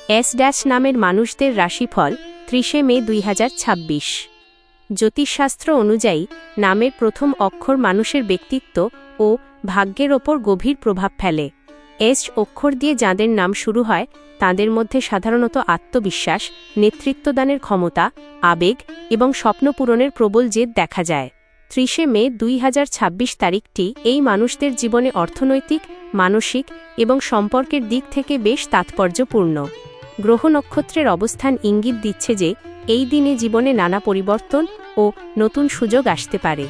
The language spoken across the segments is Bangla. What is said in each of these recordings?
এস নামের মানুষদের রাশিফল 30 মে 2026। জ্যোতিষশাস্ত্র অনুযায়ী নামের প্রথম অক্ষর মানুষের ব্যক্তিত্ব ও ভাগ্যের ওপর গভীর প্রভাব ফেলে। এস অক্ষর দিয়ে যাঁদের নাম শুরু হয় তাঁদের মধ্যে সাধারণত আত্মবিশ্বাস, নেতৃত্বদানের ক্ষমতা, আবেগ এবং স্বপ্ন পূরণের প্রবল জেদ দেখা যায়। 30 মে 2026 তারিখটি এই মানুষদের জীবনে অর্থনৈতিক, মানসিক এবং সম্পর্কের দিক থেকে বেশ তাৎপর্যপূর্ণ। গ্রহ নক্ষত্রের অবস্থান ইঙ্গিত দিচ্ছে যে এই দিনে জীবনে নানা পরিবর্তন ও নতুন সুযোগ আসতে পারে।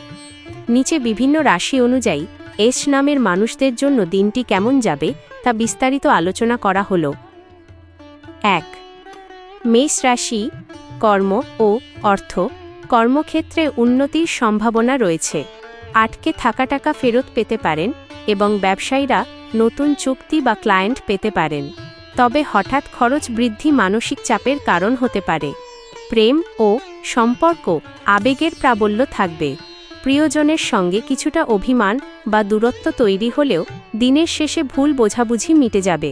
নিচে বিভিন্ন রাশি অনুযায়ী এস নামের মানুষদের জন্য দিনটি কেমন যাবে তা বিস্তারিত আলোচনা করা হল। 1. মেষ রাশি। কর্ম ও অর্থ। কর্মক্ষেত্রে উন্নতির সম্ভাবনা রয়েছে। আটকে থাকা টাকা ফেরত পেতে পারেন এবং ব্যবসায়ীরা নতুন চুক্তি বা ক্লায়েন্ট পেতে পারেন। তবে হঠাৎ খরচ বৃদ্ধি মানসিক চাপের কারণ হতে পারে। প্রেম ও সম্পর্ক আবেগের প্রাবল্য থাকবে। প্রিয়জনের সঙ্গে কিছুটা অভিমান বা দূরত্ব তৈরি হলেও দিনের শেষে ভুল বোঝাবুঝি মিটে যাবে।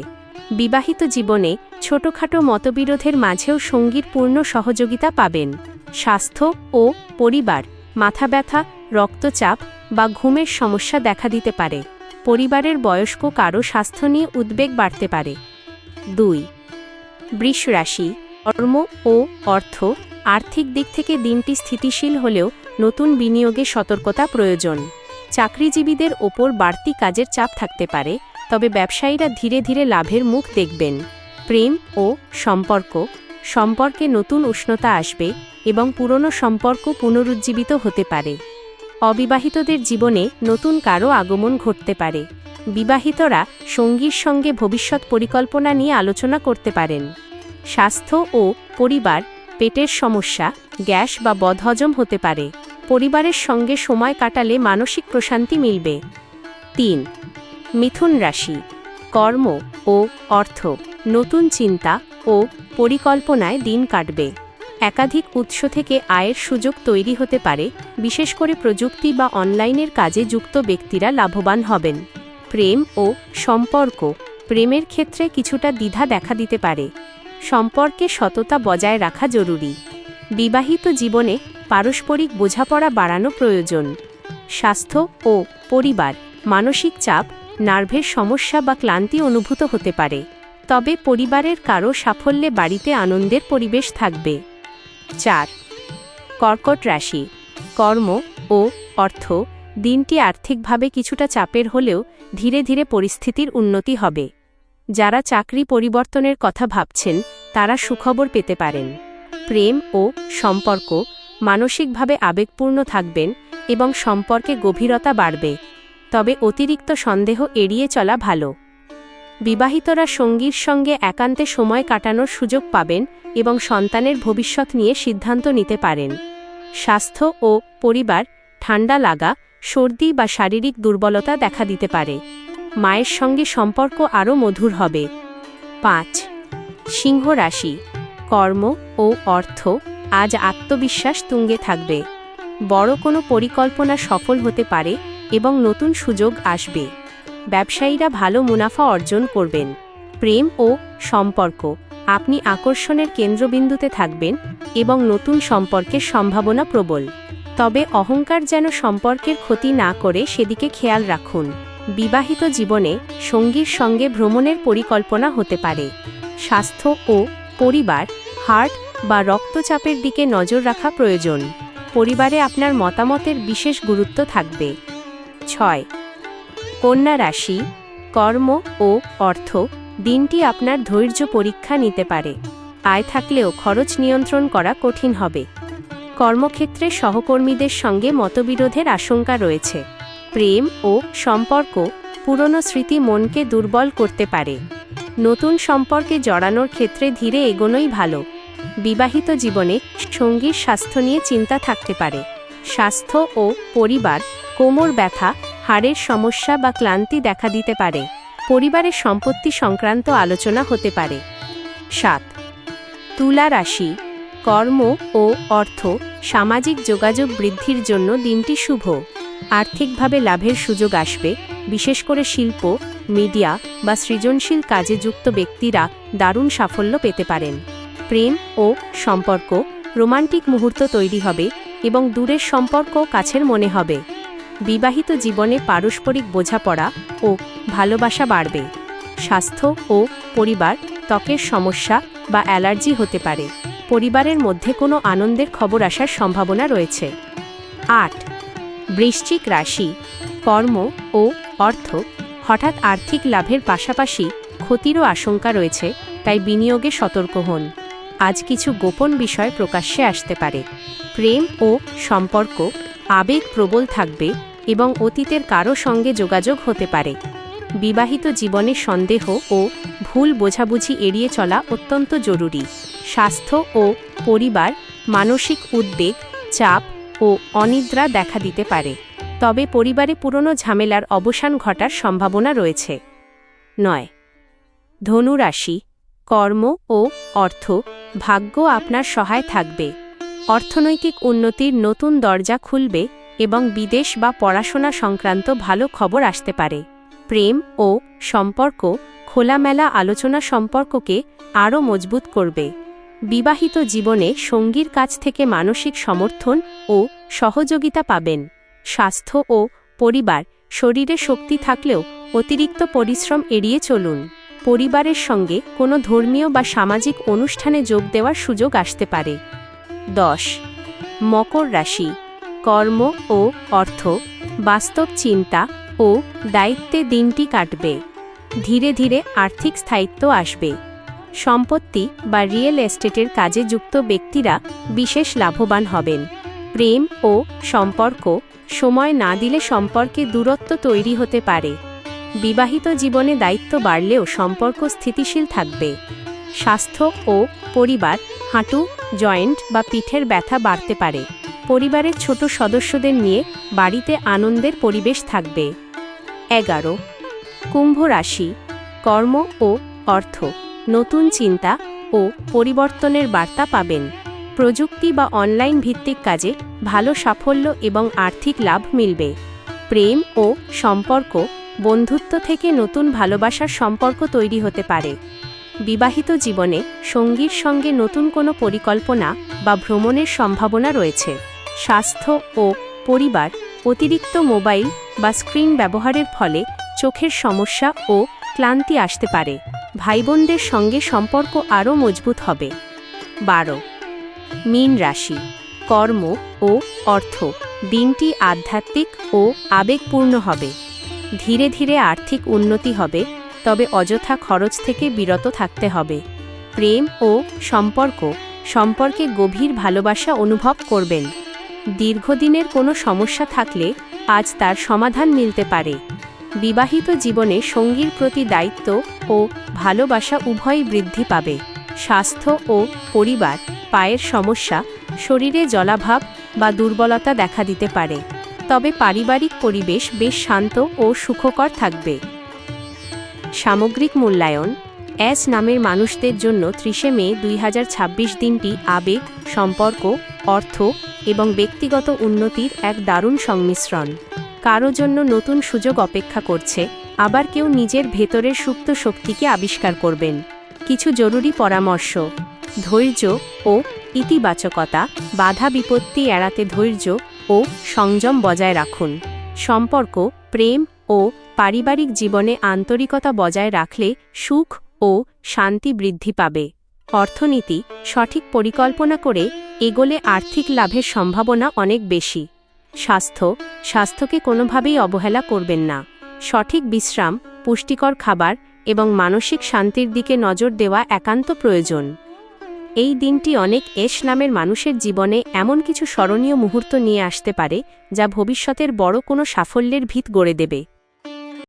বিবাহিত জীবনে ছোটখাটো মতবিরোধের মাঝেও সঙ্গীর পূর্ণ সহযোগিতা পাবেন। স্বাস্থ্য ও পরিবার। মাথা ব্যথা, রক্তচাপ বা ঘুমের সমস্যা দেখা দিতে পারে। পরিবারের বয়স্ক কারো স্বাস্থ্য নিয়ে উদ্বেগ বাড়তে পারে। 2. বৃষ রাশি। কর্ম ও অর্থ। আর্থিক দিক থেকে দিনটি স্থিতিশীল হলেও নতুন বিনিয়োগে সতর্কতা প্রয়োজন। চাকরিজীবীদের ওপর বাড়তি কাজের চাপ থাকতে পারে, তবে ব্যবসায়ীরা ধীরে ধীরে লাভের মুখ দেখবেন। প্রেম ও সম্পর্কে নতুন উষ্ণতা আসবে এবং পুরনো সম্পর্ক পুনরুজ্জীবিত হতে পারে। অবিবাহিতদের জীবনে নতুন কারো আগমন ঘটতে পারে। বিবাহিতরা সঙ্গীর সঙ্গে ভবিষ্যৎ পরিকল্পনা নিয়ে আলোচনা করতে পারেন। স্বাস্থ্য ও পরিবার। পেটের সমস্যা, গ্যাস বা বদহজম হতে পারে। পরিবারের সঙ্গে সময় কাটালে মানসিক প্রশান্তি মিলবে। 3. মিথুন রাশি। কর্ম ও অর্থ। নতুন চিন্তা ও পরিকল্পনায় দিন কাটবে। একাধিক উৎস থেকে আয়ের সুযোগ তৈরি হতে পারে, বিশেষ করে প্রযুক্তি বা অনলাইনের কাজে যুক্ত ব্যক্তিরা লাভবান হবেন। প্রেম ও সম্পর্ক। প্রেমের ক্ষেত্রে কিছুটা দ্বিধা দেখা দিতে পারে। সম্পর্কে সততা বজায় রাখা জরুরি। বিবাহিত জীবনে পারস্পরিক বোঝাপড়া বাড়ানো প্রয়োজন। স্বাস্থ্য ও পরিবার। মানসিক চাপ, নার্ভের সমস্যা বা ক্লান্তি অনুভূত হতে পারে। তবে পরিবারের কারো সাফল্যে বাড়িতে আনন্দের পরিবেশ থাকবে। 4. কর্কট রাশি। কর্ম ও অর্থ। দিনটি আর্থিকভাবে কিছুটা চাপের হলেও ধীরে ধীরে পরিস্থিতির উন্নতি হবে। যারা চাকরি পরিবর্তনের কথা ভাবছেন তারা সুখবর পেতে পারেন। প্রেম ও সম্পর্ক। মানসিকভাবে আবেগপূর্ণ থাকবেন এবং সম্পর্কে গভীরতা বাড়বে। তবে অতিরিক্ত সন্দেহ এড়িয়ে চলা ভালো। বিবাহিতরা সঙ্গীর সঙ্গে একান্তে সময় কাটানোর সুযোগ পাবেন এবং সন্তানের ভবিষ্যৎ নিয়ে সিদ্ধান্ত নিতে পারেন। স্বাস্থ্য ও পরিবার। ঠান্ডা লাগা, সর্দি বা শারীরিক দুর্বলতা দেখা দিতে পারে। মায়ের সঙ্গে সম্পর্ক আরও মধুর হবে। 5. সিংহ রাশি। কর্ম ও অর্থ। আজ আত্মবিশ্বাস তুঙ্গে থাকবে। বড় কোনো পরিকল্পনা সফল হতে পারে এবং নতুন সুযোগ আসবে। ব্যবসায়ীরা ভালো মুনাফা অর্জন করবেন। প্রেম ও সম্পর্ক। আপনি আকর্ষণের কেন্দ্রবিন্দুতে থাকবেন এবং নতুন সম্পর্কের সম্ভাবনা প্রবল। তবে অহংকার যেন সম্পর্কের ক্ষতি না করে সেদিকে খেয়াল রাখুন। বিবাহিত জীবনে সঙ্গীর সঙ্গে ভ্রমণের পরিকল্পনা হতে পারে। স্বাস্থ্য ও পরিবার। হার্ট বা রক্তচাপের দিকে নজর রাখা প্রয়োজন। পরিবারে আপনার মতামতের বিশেষ গুরুত্ব থাকবে। 6. কন্যা রাশি। কর্ম ও অর্থ। দিনটি আপনার ধৈর্য পরীক্ষা নিতে পারে। আয় থাকলেও খরচ নিয়ন্ত্রণ করা কঠিন হবে। কর্মক্ষেত্রে সহকর্মীদের সঙ্গে মতবিরোধের আশঙ্কা রয়েছে। প্রেম ও সম্পর্ক। পুরনো স্মৃতি মনকে দুর্বল করতে পারে। নতুন সম্পর্কে জড়ানোর ক্ষেত্রে ধীরে এগোনোই ভালো। বিবাহিত জীবনে সঙ্গীর স্বাস্থ্য নিয়ে চিন্তা থাকতে পারে। স্বাস্থ্য ও পরিবার। কোমর ব্যথা, হাড়ের সমস্যা বা ক্লান্তি দেখা দিতে পারে। পরিবারের সম্পত্তি সংক্রান্ত আলোচনা হতে পারে। 7. তুলা রাশি। কর্ম ও অর্থ। সামাজিক যোগাযোগ বৃদ্ধির জন্য দিনটি শুভ। আর্থিকভাবে লাভের সুযোগ আসবে বিশেষ করে শিল্প, মিডিয়া বা সৃজনশীল কাজে যুক্ত ব্যক্তিরা দারুণ সাফল্য পেতে পারেন। প্রেম ও সম্পর্ক, রোমান্টিক মুহূর্ত তৈরি হবে এবং দূরের সম্পর্ক কাছের মনে হবে। বিবাহিত জীবনে পারস্পরিক বোঝাপড়া ও ভালোবাসা বাড়বে। স্বাস্থ্য ও পরিবার, ত্বকের সমস্যা বা অ্যালার্জি হতে পারে। পরিবারের মধ্যে কোনো আনন্দের খবর আসার সম্ভাবনা রয়েছে। 8. বৃশ্চিক রাশি, কর্ম ও অর্থ। হঠাৎ আর্থিক লাভের পাশাপাশি ক্ষতিরও আশঙ্কা রয়েছে, তাই বিনিয়োগে সতর্ক হন। আজ কিছু গোপন বিষয় প্রকাশ্যে আসতে পারে। প্রেম ও সম্পর্ক, আবেগ প্রবল থাকবে এবং অতীতের কারো সঙ্গে যোগাযোগ হতে পারে। বিবাহিত জীবনে সন্দেহ ও ভুল বোঝাবুঝি এড়িয়ে চলা অত্যন্ত জরুরি। স্বাস্থ্য ও পরিবার, মানসিক উদ্বেগ, চাপ ও অনিদ্রা দেখা দিতে পারে, তবে পরিবারে পুরনো ঝামেলার অবসান ঘটার সম্ভাবনা রয়েছে। 9. ধনু রাশি, কর্ম ও অর্থ। ভাগ্য আপনার সহায় থাকবে। অর্থনৈতিক উন্নতির নতুন দরজা খুলবে এবং বিদেশ বা পড়াশোনা সংক্রান্ত ভালো খবর আসতে পারে। প্রেম ও সম্পর্ক, খোলামেলা আলোচনা সম্পর্ককে আরও মজবুত করবে। বিবাহিত জীবনে সঙ্গীর কাছ থেকে মানসিক সমর্থন ও সহযোগিতা পাবেন। স্বাস্থ্য ও পরিবার, শরীরে শক্তি থাকলেও অতিরিক্ত পরিশ্রম এড়িয়ে চলুন। পরিবারের সঙ্গে কোনো ধর্মীয় বা সামাজিক অনুষ্ঠানে যোগ দেওয়ার সুযোগ আসতে পারে। 10. মকর রাশি, কর্ম ও অর্থ। বাস্তব চিন্তা ও দায়িত্বে দিনটি কাটবে। ধীরে ধীরে আর্থিক স্থায়িত্ব আসবে। সম্পত্তি বা রিয়েল এস্টেটের কাজে যুক্ত ব্যক্তিরা বিশেষ লাভবান হবেন। প্রেম ও সম্পর্ক, সময় না দিলে সম্পর্কে দূরত্ব তৈরি হতে পারে। বিবাহিত জীবনে দায়িত্ব বাড়লেও সম্পর্ক স্থিতিশীল থাকবে। স্বাস্থ্য ও পরিবার, হাঁটু, জয়েন্ট বা পিঠের ব্যথা বাড়তে পারে। পরিবারের ছোট সদস্যদের নিয়ে বাড়িতে আনন্দের পরিবেশ থাকবে। 11. কুম্ভ রাশি, কর্ম ও অর্থ। নতুন চিন্তা ও পরিবর্তনের বার্তা পাবেন। প্রযুক্তি বা অনলাইন ভিত্তিক কাজে ভালো সাফল্য এবং আর্থিক লাভ মিলবে। প্রেম ও সম্পর্ক, বন্ধুত্ব থেকে নতুন ভালোবাসার সম্পর্ক তৈরি হতে পারে। বিবাহিত জীবনে সঙ্গীর সঙ্গে নতুন কোনো পরিকল্পনা বা ভ্রমণের সম্ভাবনা রয়েছে। স্বাস্থ্য ও পরিবার, অতিরিক্ত মোবাইল বা স্ক্রিন ব্যবহারের ফলে চোখের সমস্যা ও ক্লান্তি আসতে পারে। ভাইবোনদের সঙ্গে সম্পর্ক আরও মজবুত হবে। 12. মীন রাশি, কর্ম ও অর্থ। দিনটি আধ্যাত্মিক ও আবেগপূর্ণ হবে। ধীরে ধীরে আর্থিক উন্নতি হবে, তবে অযথা খরচ থেকে বিরত থাকতে হবে। প্রেম ও সম্পর্কে গভীর ভালোবাসা অনুভব করবেন। দীর্ঘদিনের কোনো সমস্যা থাকলে আজ তার সমাধান মিলতে পারে। বিবাহিত জীবনে সঙ্গীর প্রতি দায়িত্ব ও ভালোবাসা উভয়ই বৃদ্ধি পাবে। স্বাস্থ্য ও পরিবার, পায়ের সমস্যা, শরীরে জলাভাব বা দুর্বলতা দেখা দিতে পারে, তবে পারিবারিক পরিবেশ বেশ শান্ত ও সুখকর থাকবে। সামগ্রিক মূল্যায়ন। এস নামের মানুষদের জন্য 30 মে 2026 দিনটি আবেগ, সম্পর্ক, অর্থ এবং ব্যক্তিগত উন্নতির এক দারুণ সংমিশ্রণ। কারো জন্য নতুন সুযোগ অপেক্ষা করছে, আবার কেউ নিজের ভেতরের সুপ্ত শক্তিকে আবিষ্কার করবেন। কিছু জরুরি পরামর্শ: ধৈর্য ও ইতিবাচকতা, বাধা বিপত্তি এড়াতে ধৈর্য ও সংযম বজায় রাখুন। সম্পর্ক, প্রেম ও পারিবারিক জীবনে আন্তরিকতা বজায় রাখলে সুখ ও শান্তি বৃদ্ধি পাবে। অর্থনীতি, সঠিক পরিকল্পনা করে এগোলে আর্থিক লাভের সম্ভাবনা অনেক বেশি। স্বাস্থ্যকে কোনোভাবেই অবহেলা করবেন না। সঠিক বিশ্রাম, পুষ্টিকর খাবার এবং মানসিক শান্তির দিকে নজর দেওয়া একান্ত প্রয়োজন। এই দিনটি অনেক এস নামের মানুষের জীবনে এমন কিছু স্মরণীয় মুহূর্ত নিয়ে আসতে পারে, যা ভবিষ্যতের বড় কোনো সাফল্যের ভিত গড়ে দেবে।